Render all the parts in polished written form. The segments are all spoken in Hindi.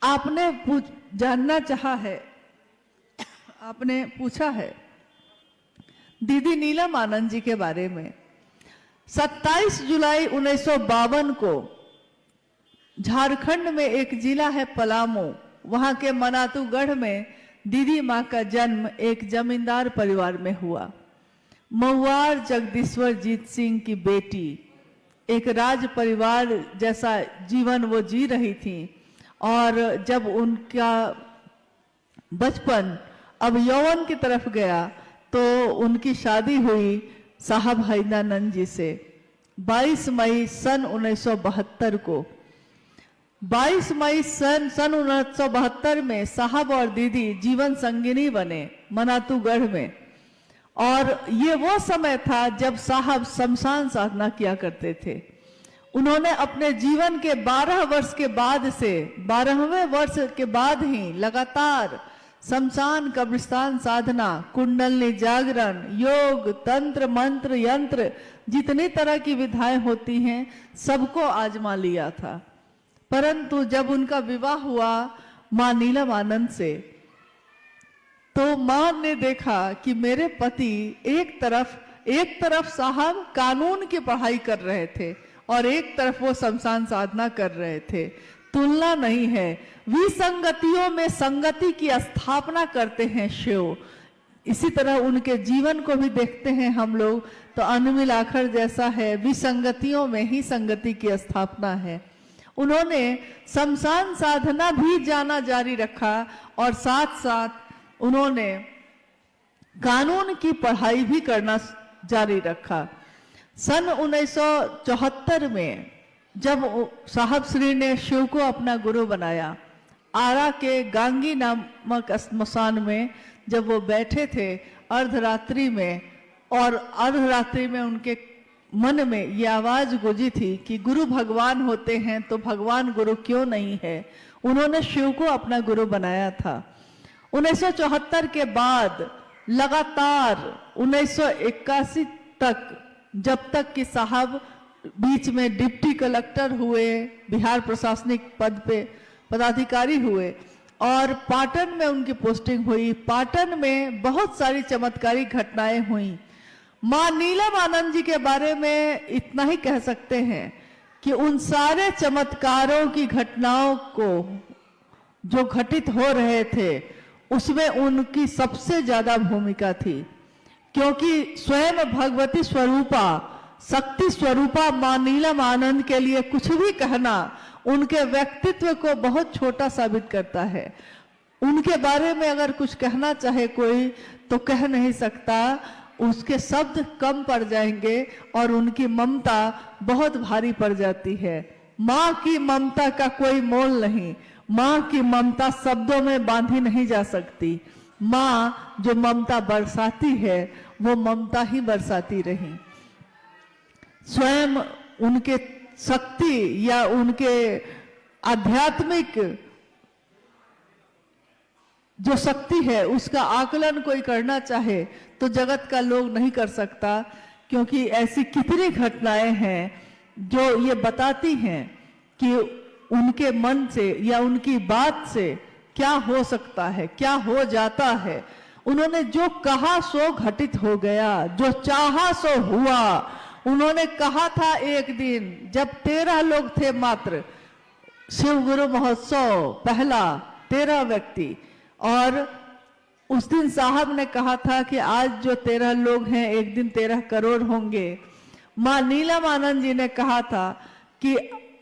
आपने जानना चाहा है, आपने पूछा है दीदी नीलम आनंद जी के बारे में। 27 जुलाई 1952 को झारखंड में एक जिला है पलामू, वहां के मनातूगढ़ में दीदी माँ का जन्म एक जमींदार परिवार में हुआ। महुआर जगदीश्वर जीत सिंह की बेटी एक राज परिवार जैसा जीवन वो जी रही थी, और जब उनका बचपन अब यौवन की तरफ गया तो उनकी शादी हुई साहब हैदरानंद जी से 22 मई सन 1972 को। 22 मई सन 1972 में साहब और दीदी जीवन संगिनी बने मनातूगढ़ में। और ये वो समय था जब साहब शमशान साधना किया करते थे। उन्होंने अपने जीवन के 12 वर्ष के बाद से 12वें वर्ष के बाद ही लगातार शमशान कब्रिस्तान साधना, कुंडलनी जागरण, योग, तंत्र, मंत्र, यंत्र, जितनी तरह की विधाएं होती हैं सबको आजमा लिया था। परंतु जब उनका विवाह हुआ मां नीलम आनंद से, तो मां ने देखा कि मेरे पति एक तरफ साहब कानून की पढ़ाई कर रहे थे और एक तरफ वो शमशान साधना कर रहे थे। तुलना नहीं है, विसंगतियों में संगति की स्थापना करते हैं शिव। इसी तरह उनके जीवन को भी देखते हैं हम लोग तो अनमिल आखर जैसा है, विसंगतियों में ही संगति की स्थापना है। उन्होंने शमशान साधना भी जाना जारी रखा और साथ साथ उन्होंने कानून की पढ़ाई भी करना जारी रखा। सन 1974 में जब साहब श्री ने शिव को अपना गुरु बनाया, आरा के गांगी नामक स्मशान में जब वो बैठे थे अर्धरात्रि में, और अर्धरात्रि में उनके मन में ये आवाज गूंजी थी कि गुरु भगवान होते हैं तो भगवान गुरु क्यों नहीं है। उन्होंने शिव को अपना गुरु बनाया था। 1974 के बाद लगातार 1981 तक, जब तक कि साहब बीच में डिप्टी कलेक्टर हुए, बिहार प्रशासनिक पद पे पदाधिकारी हुए और पाटन में उनकी पोस्टिंग हुई। पाटन में बहुत सारी चमत्कारिक घटनाएं हुई। मां नीलम आनंद जी के बारे में इतना ही कह सकते हैं कि उन सारे चमत्कारों की घटनाओं को जो घटित हो रहे थे उसमें उनकी सबसे ज्यादा भूमिका थी, क्योंकि स्वयं भगवती स्वरूपा, शक्ति स्वरूपा मां नीलम आनंद के लिए कुछ भी कहना उनके व्यक्तित्व को बहुत छोटा साबित करता है। उनके बारे में अगर कुछ कहना चाहे कोई तो कह नहीं सकता, उसके शब्द कम पड़ जाएंगे और उनकी ममता बहुत भारी पड़ जाती है। माँ की ममता का कोई मोल नहीं, माँ की ममता शब्दों में बांधी नहीं जा सकती। माँ जो ममता बरसाती है वो ममता ही बरसाती रही। स्वयं उनके शक्ति या उनके आध्यात्मिक जो शक्ति है उसका आकलन कोई करना चाहे तो जगत का लोग नहीं कर सकता, क्योंकि ऐसी कितनी घटनाएं हैं जो ये बताती हैं कि उनके मन से या उनकी बात से क्या हो सकता है, क्या हो जाता है। उन्होंने जो कहा सो घटित हो गया, जो चाहा सो हुआ। उन्होंने कहा था एक दिन जब 13 लोग थे मात्र, शिव गुरु महोत्सव पहला 13 व्यक्ति, और उस दिन साहब ने कहा था कि आज जो 13 लोग हैं एक दिन 13 करोड़ होंगे। मां नीलम आनंद जी ने कहा था कि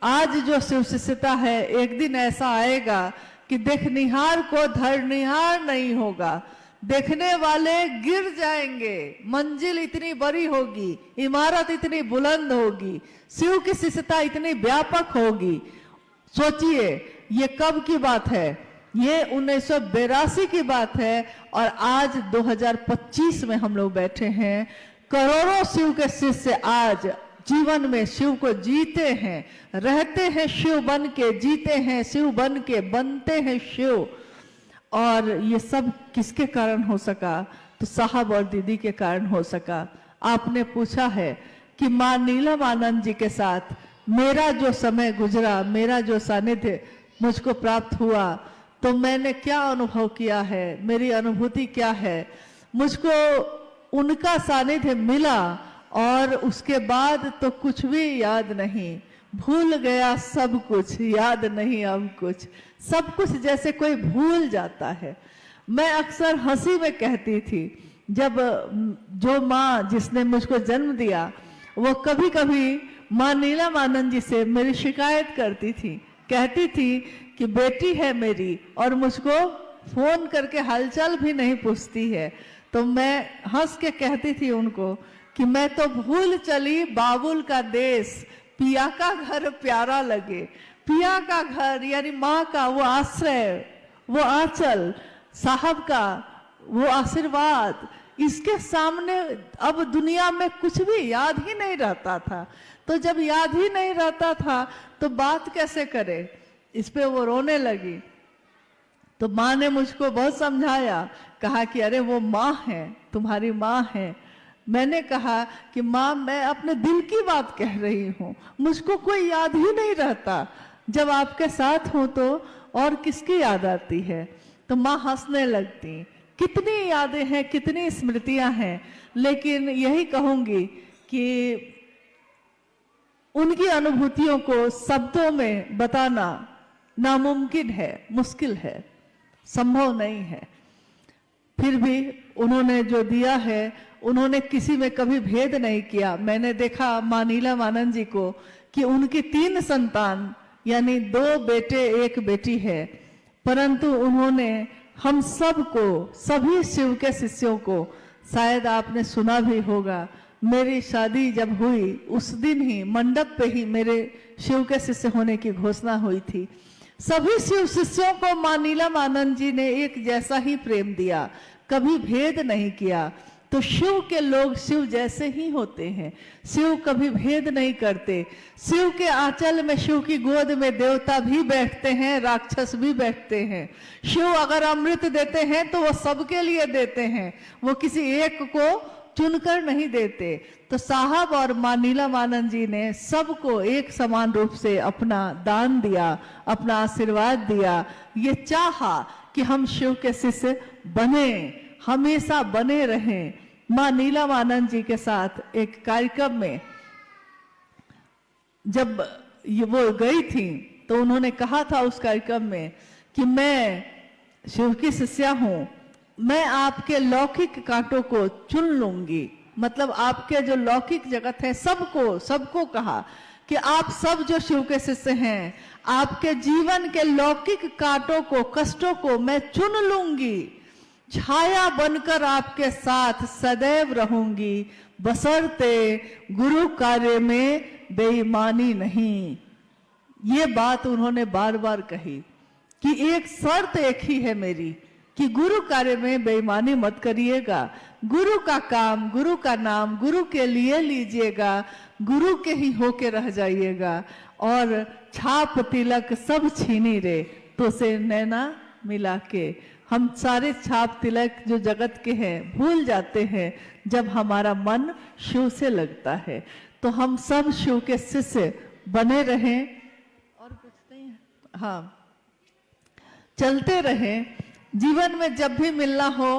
आज जो शिव शिष्यता है एक दिन ऐसा आएगा कि देखनिहार को धरनिहार नहीं होगा, देखने वाले गिर जाएंगे, मंजिल इतनी बड़ी होगी, इमारत इतनी बुलंद होगी, शिव की शिष्यता इतनी व्यापक होगी। सोचिए ये कब की बात है, ये 1982 की बात है और आज 2025 में हम लोग बैठे हैं। करोड़ों शिव के शिष्य आज जीवन में शिव को जीते हैं, रहते हैं शिव बन के, जीते हैं शिव बन के, बनते हैं शिव। और ये सब किसके कारण हो सका? तो साहब और दीदी के कारण हो सका। आपने पूछा है कि मां नीलम आनंद जी के साथ मेरा जो समय गुजरा, मेरा जो सानिध्य मुझको प्राप्त हुआ तो मैंने क्या अनुभव किया है, मेरी अनुभूति क्या है। मुझको उनका सानिध्य मिला और उसके बाद तो कुछ भी याद नहीं, भूल गया सब कुछ, याद नहीं अब कुछ, सब कुछ जैसे कोई भूल जाता है। मैं अक्सर हंसी में कहती थी, जब जो माँ जिसने मुझको जन्म दिया वो कभी कभी माँ नीलम जी से मेरी शिकायत करती थी, कहती थी कि बेटी है मेरी और मुझको फोन करके हालचाल भी नहीं पूछती है। तो मैं हंस के कहती थी उनको कि मैं तो भूल चली बाबुल का देश, पिया का घर प्यारा लगे। पिया का घर यानी माँ का वो आश्रय, वो आंचल, साहब का वो आशीर्वाद, इसके सामने अब दुनिया में कुछ भी याद ही नहीं रहता था। तो जब याद ही नहीं रहता था तो बात कैसे करे, इस पे वो रोने लगी। तो माँ ने मुझको बहुत समझाया, कहा कि अरे वो माँ है, तुम्हारी माँ है। मैंने कहा कि माँ मैं अपने दिल की बात कह रही हूँ, मुझको कोई याद ही नहीं रहता, जब आपके साथ हूँ तो और किसकी याद आती है। तो माँ हंसने लगती। कितनी यादें हैं, कितनी स्मृतियां हैं, लेकिन यही कहूंगी कि उनकी अनुभूतियों को शब्दों में बताना नामुमकिन है, मुश्किल है, संभव नहीं है। फिर भी उन्होंने जो दिया है, उन्होंने किसी में कभी भेद नहीं किया। मैंने देखा माँ नीलम जी को कि उनकी 3 संतान यानी 2 बेटे 1 बेटी है, परंतु उन्होंने हम सबको, सभी शिव के शिष्यों को, शायद आपने सुना भी होगा, मेरी शादी जब हुई उस दिन ही मंडप पे ही मेरे शिव के शिष्य होने की घोषणा हुई थी। सभी शिव शिष्यों को माँ नीलम जी ने एक जैसा ही प्रेम दिया, कभी भेद नहीं किया। तो शिव के लोग शिव जैसे ही होते हैं, शिव कभी भेद नहीं करते। शिव के आंचल में, शिव की गोद में देवता भी बैठते हैं, राक्षस भी बैठते हैं। शिव अगर अमृत देते हैं तो वो सबके लिए देते हैं, वो किसी एक को चुनकर नहीं देते। तो साहब और माँ नीलम जी ने सबको एक समान रूप से अपना दान दिया, अपना आशीर्वाद दिया। ये चाहा कि हम शिव के शिष्य बने, हमेशा बने रहें। माँ नीलम जी के साथ एक कार्यक्रम में जब वो गई थी तो उन्होंने कहा था उस कार्यक्रम में कि मैं शिव की शिष्या हूँ, मैं आपके लौकिक कांटों को चुन लूंगी। मतलब आपके जो लौकिक जगत है सबको कहा कि आप सब जो शिव के शिष्य हैं, आपके जीवन के लौकिक कांटों को, कष्टों को मैं चुन लूंगी, छाया बनकर आपके साथ सदैव रहूंगी, बशर्ते गुरु कार्य में बेईमानी नहीं। ये बात उन्होंने बार बार कही कि एक शर्त एक ही है मेरी कि गुरु कार्य में बेईमानी मत करिएगा, गुरु का काम, गुरु का नाम गुरु के लिए लीजिएगा, गुरु के ही होके रह जाइएगा। और छाप तिलक सब छीनी रे तो से नैना मिला के। हम सारे छाप तिलक जो जगत के हैं भूल जाते हैं जब हमारा मन शिव से लगता है। तो हम सब शिव के शिष्य बने रहें और कुछ नहीं है, हाँ, चलते रहें। जीवन में जब भी मिलना हो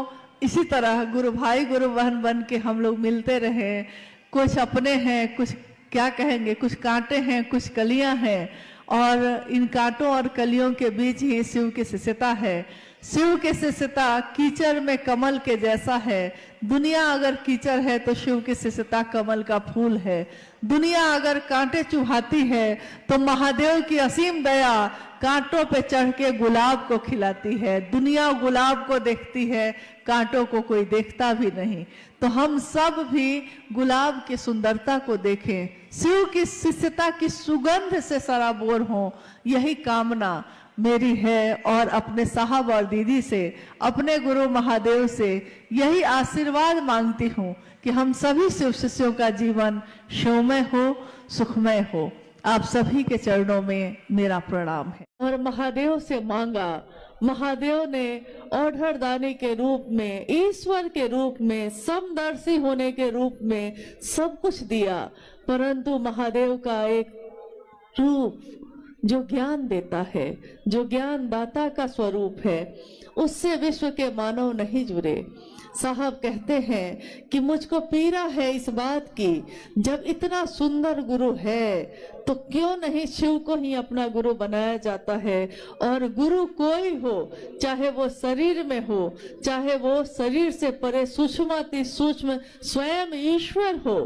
इसी तरह गुरु भाई गुरु बहन बन के हम लोग मिलते रहें। कुछ अपने हैं, कुछ क्या कहेंगे, कुछ कांटे हैं, कुछ कलियां हैं, और इन कांटों और कलियों के बीच ही शिव की शिष्यता है। शिव की शिष्यता कीचड़ में कमल के जैसा है। दुनिया अगर कीचड़ है तो शिव की शिष्यता कमल का फूल है। दुनिया अगर कांटे चुभाती है तो महादेव की असीम दया कांटों पे चढ़ के गुलाब को खिलाती है। दुनिया गुलाब को देखती है, कांटों को कोई देखता भी नहीं। तो हम सब भी गुलाब की सुंदरता को देखें, शिव की शिष्यता की सुगंध से सराबोर हों, यही कामना मेरी है। और अपने साहब और दीदी से, अपने गुरु महादेव से यही आशीर्वाद मांगती हूँ कि हम सभी शिव शिष्यों का जीवन शिवमय हो, सुखमय हो। आप सभी के चरणों में मेरा प्रणाम है। और महादेव से मांगा, महादेव ने औढ़रदानी के रूप में, ईश्वर के रूप में, समदर्शी होने के रूप में सब कुछ दिया, परंतु महादेव का एक रूप जो ज्ञान देता है, जो ज्ञान दाता का स्वरूप है, उससे विश्व के मानव नहीं जुड़े। साहब कहते हैं कि मुझको पीड़ा है इस बात की, जब इतना सुंदर गुरु है तो क्यों नहीं शिव को ही अपना गुरु बनाया जाता है। और गुरु कोई हो, चाहे वो शरीर में हो, चाहे वो शरीर से परे सूक्ष्माति सूक्ष्म स्वयं ईश्वर हो,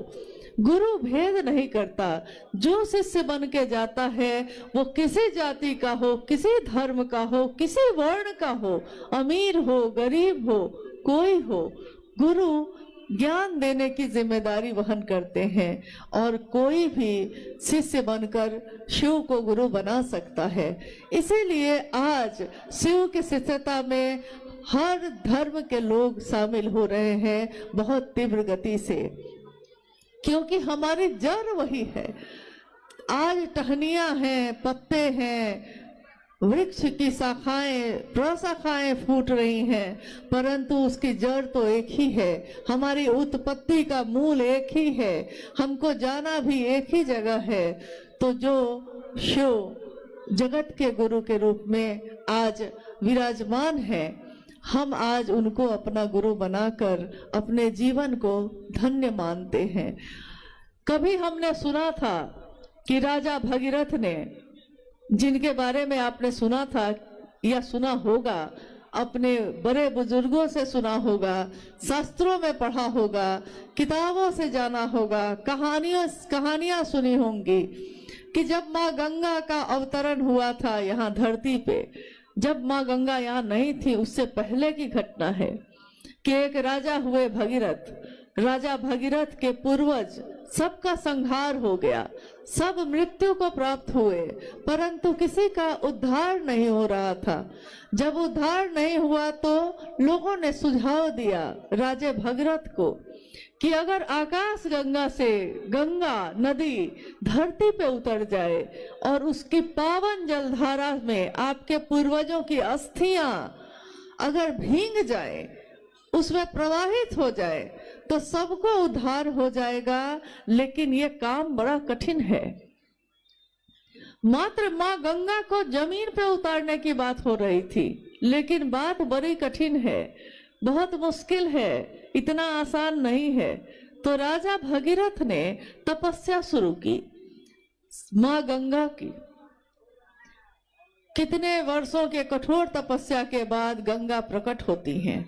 गुरु भेद नहीं करता। जो शिष्य बन के जाता है वो किसी जाति का हो, किसी धर्म का हो, किसी वर्ण का हो, अमीर हो, गरीब हो, कोई हो, गुरु ज्ञान देने की जिम्मेदारी वहन करते हैं और कोई भी शिष्य बनकर शिव को गुरु बना सकता है। इसीलिए आज शिव की शिष्यता में हर धर्म के लोग शामिल हो रहे हैं बहुत तीव्र गति से, क्योंकि हमारी जड़ वही है। आज टहनियां हैं, पत्ते हैं, वृक्ष की शाखाएं, प्रशाखाएं फूट रही हैं, परंतु उसकी जड़ तो एक ही है। हमारी उत्पत्ति का मूल एक ही है, हमको जाना भी एक ही जगह है। तो जो शिव जगत के गुरु के रूप में आज विराजमान है, हम आज उनको अपना गुरु बनाकर अपने जीवन को धन्य मानते हैं। कभी हमने सुना था कि राजा भगीरथ ने, जिनके बारे में आपने सुना था या सुना होगा, अपने बड़े बुजुर्गों से सुना होगा, शास्त्रों में पढ़ा होगा, किताबों से जाना होगा, कहानियां सुनी होंगी कि जब माँ गंगा का अवतरण हुआ था यहाँ धरती पे, जब माँ गंगा यहाँ नहीं थी, उससे पहले की घटना है कि एक राजा हुए भगीरथ। राजा भगीरथ के पूर्वज सबका संहार हो गया, सब मृत्यु को प्राप्त हुए, परंतु किसी का उद्धार नहीं हो रहा था। जब उद्धार नहीं हुआ तो लोगों ने सुझाव दिया राजा भगीरथ को कि अगर आकाश गंगा से गंगा नदी धरती पे उतर जाए और उसकी पावन जलधारा में आपके पूर्वजों की अस्थियां अगर भींग जाए, उसमें प्रवाहित हो जाए, तो सबको उद्धार हो जाएगा। लेकिन ये काम बड़ा कठिन है। मात्र माँ गंगा को जमीन पे उतारने की बात हो रही थी, लेकिन बात बड़ी कठिन है, बहुत मुश्किल है, इतना आसान नहीं है। तो राजा भगीरथ ने तपस्या शुरू की माँ गंगा की। कितने वर्षों के कठोर तपस्या के बाद गंगा प्रकट होती हैं।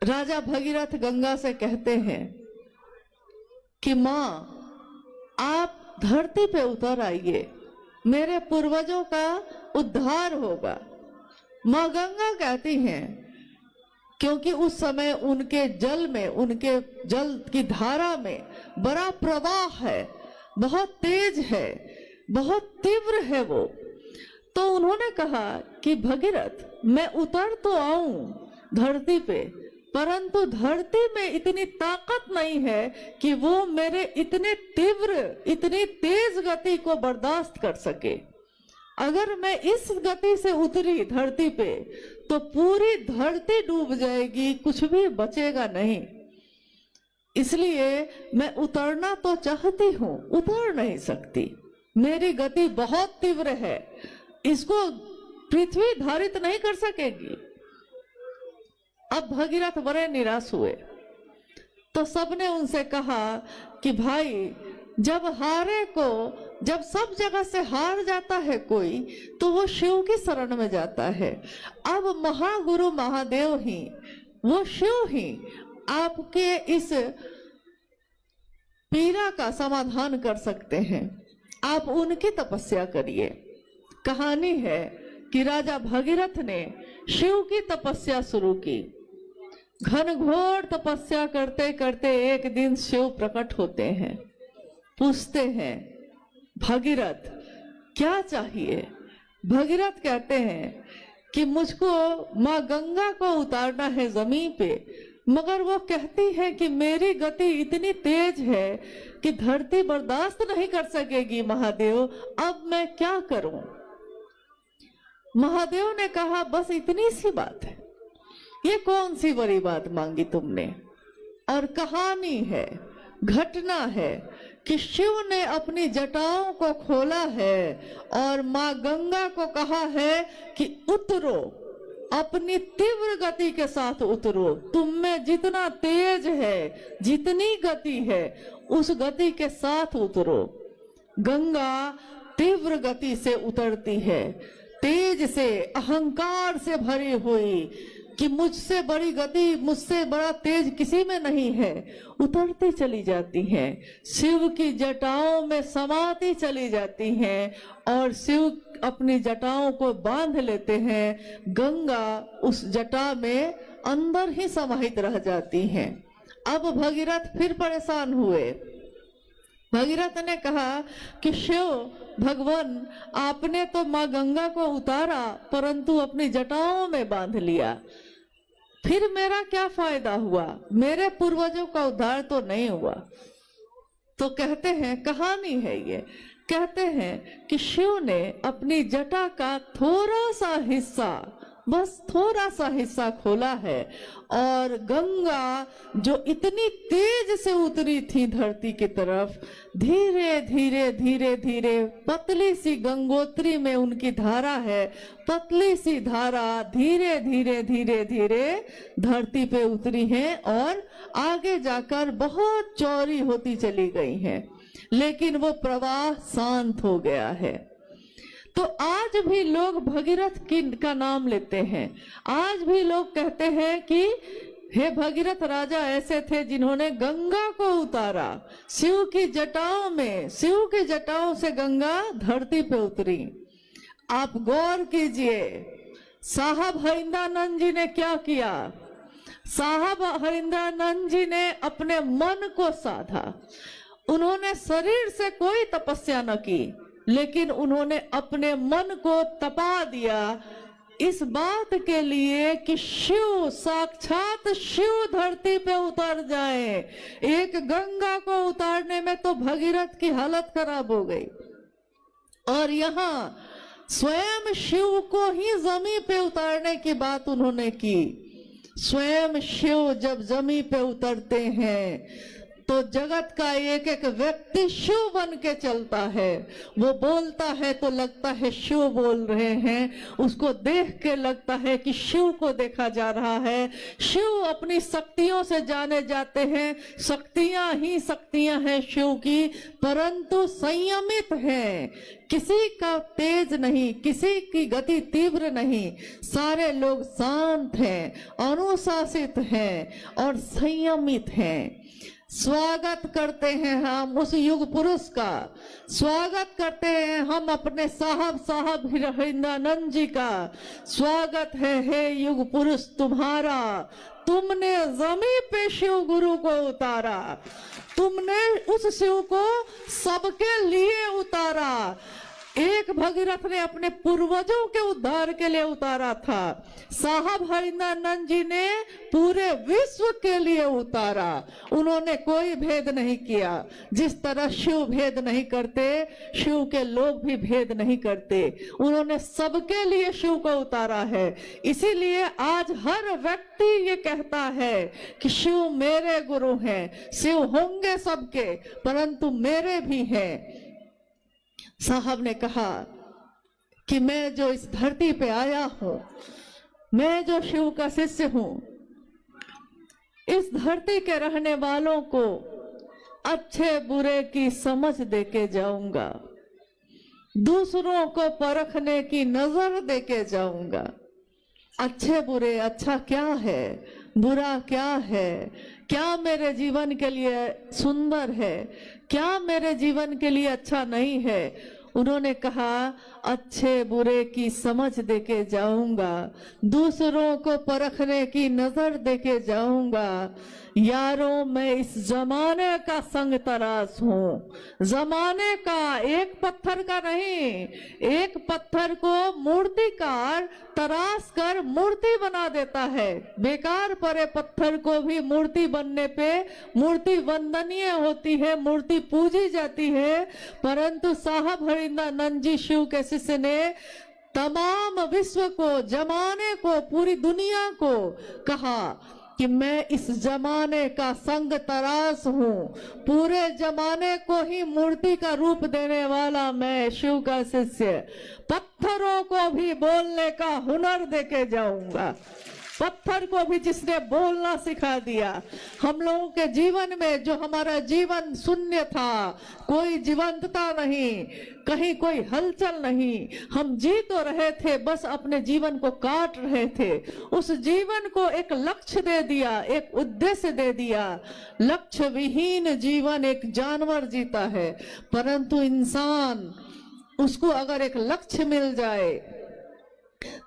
राजा भगीरथ गंगा से कहते हैं कि माँ, आप धरती पे उतर आइए, मेरे पूर्वजों का उद्धार होगा। माँ गंगा कहती हैं, क्योंकि उस समय उनके जल में, उनके जल की धारा में बड़ा प्रवाह है, बहुत तेज है, बहुत तीव्र है वो। तो उन्होंने कहा कि भगीरथ, मैं उतर तो आऊं धरती पे, परंतु धरती में इतनी ताकत नहीं है कि वो मेरे इतने तीव्र, इतनी तेज गति को बर्दाश्त कर सके। अगर मैं इस गति से उतरी धरती पे तो पूरी धरती डूब जाएगी, कुछ भी बचेगा नहीं। इसलिए मैं उतरना तो चाहती हूँ, उतर नहीं सकती, मेरी गति बहुत तीव्र है, इसको पृथ्वी धारित नहीं कर सकेगी। अब भगीरथ बड़े निराश हुए, तो सबने उनसे कहा कि भाई, जब हारे को, जब सब जगह से हार जाता है कोई, तो वो शिव की शरण में जाता है। अब महागुरु महादेव ही, वो शिव ही आपके इस पीड़ा का समाधान कर सकते हैं। आप उनकी तपस्या करिए। कहानी है कि राजा भगीरथ ने शिव की तपस्या शुरू की। घनघोर तपस्या करते करते एक दिन शिव प्रकट होते हैं, पूछते हैं, भगीरथ क्या चाहिए? भगीरथ कहते हैं कि मुझको माँ गंगा को उतारना है जमीन पे, मगर वो कहती है कि मेरी गति इतनी तेज है कि धरती बर्दाश्त नहीं कर सकेगी महादेव, अब मैं क्या करूं? महादेव ने कहा, बस इतनी सी बात है, ये कौन सी बड़ी बात मांगी तुमने? और कहानी है, घटना है कि शिव ने अपनी जटाओं को खोला है और माँ गंगा को कहा है कि उतरो, अपनी तीव्र गति के साथ उतरो। तुम में जितना तेज है, जितनी गति है, उस गति के साथ उतरो। गंगा तीव्र गति से उतरती है, तेज से, अहंकार से भरी हुई कि मुझसे बड़ी गति, मुझसे बड़ा तेज किसी में नहीं है, उतरती चली जाती हैं, शिव की जटाओं में समाती चली जाती हैं और शिव अपनी जटाओं को बांध लेते हैं। गंगा उस जटा में अंदर ही समाहित रह जाती हैं। अब भगीरथ फिर परेशान हुए। भगीरथ ने कहा कि शिव भगवान, आपने तो माँ गंगा को उतारा परंतु अपनी जटाओं में बांध लिया, फिर मेरा क्या फायदा हुआ? मेरे पूर्वजों का उद्धार तो नहीं हुआ। तो कहते हैं, कहानी है ये, कहते हैं कि शिव ने अपनी जटा का थोड़ा सा हिस्सा, बस थोड़ा सा हिस्सा खोला है और गंगा जो इतनी तेज से उतरी थी धरती की तरफ, धीरे धीरे धीरे धीरे, पतली सी गंगोत्री में उनकी धारा है, पतली सी धारा धीरे धीरे धीरे धीरे धरती पे उतरी है और आगे जाकर बहुत चौड़ी होती चली गई है, लेकिन वो प्रवाह शांत हो गया है। तो आज भी लोग भगीरथ का नाम लेते हैं। आज भी लोग कहते हैं कि हे भगीरथ राजा ऐसे थे जिन्होंने गंगा को उतारा शिव की जटाओं में, शिव की जटाओं से गंगा धरती पे उतरी। आप गौर कीजिए, साहब हरिंद्रानंद जी ने क्या किया? साहब हरिंद्रानंद जी ने अपने मन को साधा। उन्होंने शरीर से कोई तपस्या न की, लेकिन उन्होंने अपने मन को तपा दिया इस बात के लिए कि शिव, साक्षात शिव धरती पे उतर जाए। एक गंगा को उतारने में तो भगीरथ की हालत खराब हो गई और यहाँ स्वयं शिव को ही जमीन पे उतारने की बात उन्होंने की। स्वयं शिव जब जमीन पे उतरते हैं तो जगत का एक एक व्यक्ति शिव बन के चलता है। वो बोलता है तो लगता है शिव बोल रहे हैं, उसको देख के लगता है कि शिव को देखा जा रहा है। शिव अपनी शक्तियों से जाने जाते हैं, शक्तियां ही शक्तियां हैं शिव की, परंतु संयमित हैं, किसी का तेज नहीं, किसी की गति तीव्र नहीं, सारे लोग शांत हैं, अनुशासित हैं और संयमित हैं। स्वागत करते हैं हम उस युग पुरुष का, स्वागत करते हैं हम अपने साहब हरिंद्रानंद जी का। स्वागत है हे युग पुरुष तुम्हारा, तुमने जमीन पे शिव गुरु को उतारा, तुमने उस शिव को सबके लिए उतारा। एक भगीरथ ने अपने पूर्वजों के उद्धार के लिए उतारा था, साहब हरिंद्रानंद जी ने पूरे विश्व के लिए उतारा। उन्होंने कोई भेद नहीं किया, जिस तरह शिव भेद नहीं करते, शिव के लोग भी भेद नहीं करते। उन्होंने सबके लिए शिव को उतारा है। इसीलिए आज हर व्यक्ति ये कहता है कि शिव मेरे गुरु हैं, शिव होंगे सबके परंतु मेरे भी हैं। साहब ने कहा कि मैं जो इस धरती पे आया हूं, मैं जो शिव का शिष्य हूं, इस धरती के रहने वालों को अच्छे बुरे की समझ देके जाऊंगा, दूसरों को परखने की नजर देके जाऊंगा। अच्छे बुरे, अच्छा क्या है, बुरा क्या है, क्या मेरे जीवन के लिए सुंदर है, क्या मेरे जीवन के लिए अच्छा नहीं है। उन्होंने कहा अच्छे बुरे की समझ देके जाऊंगा, दूसरों को परखने की नजर देके जाऊंगा। यारों मैं इस जमाने का संग तराश हूँ, जमाने का, एक पत्थर का नहीं। एक पत्थर को मूर्तिकार तराश कर मूर्ति बना देता है, बेकार पड़े पत्थर को भी मूर्ति बनने पे मूर्ति वंदनीय होती है, मूर्ति पूजी जाती है। परंतु साहब हरिंद्रानंद जी शिव के शिष्य ने तमाम विश्व को, जमाने को, पूरी दुनिया को कहा कि मैं इस जमाने का संग तरास हूँ, पूरे जमाने को ही मूर्ति का रूप देने वाला मैं शिव का शिष्य, पत्थरों को भी बोलने का हुनर देके जाऊंगा। पत्थर को भी जिसने बोलना सिखा दिया। हम लोगों के जीवन में जो हमारा जीवन शून्य था, कोई जीवंतता नहीं, कहीं कोई हलचल नहीं, हम जी तो रहे थे, बस अपने जीवन को काट रहे थे। उस जीवन को एक लक्ष्य दे दिया, एक उद्देश्य दे दिया। लक्ष्य विहीन जीवन एक जानवर जीता है, परंतु इंसान, उसको अगर एक लक्ष्य मिल जाए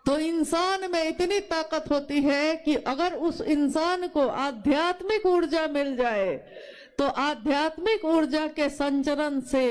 तो इंसान में इतनी ताकत होती है कि अगर उस इंसान को आध्यात्मिक ऊर्जा मिल जाए तो आध्यात्मिक ऊर्जा के संचरण से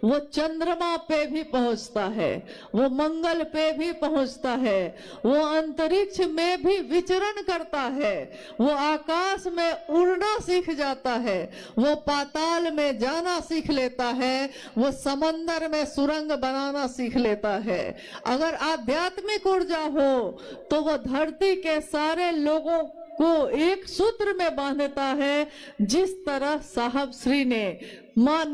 वो चंद्रमा पे भी पहुंचता है, वो मंगल पे भी पहुंचता है, वो अंतरिक्ष में भी विचरण करता है, वो आकाश में उड़ना सीख जाता है, वो पाताल में जाना सीख लेता है, वो समंदर में सुरंग बनाना सीख लेता है। अगर आध्यात्मिक ऊर्जा हो तो वो धरती के सारे लोगों को एक सूत्र में बांधता है, जिस तरह साहब श्री ने माँ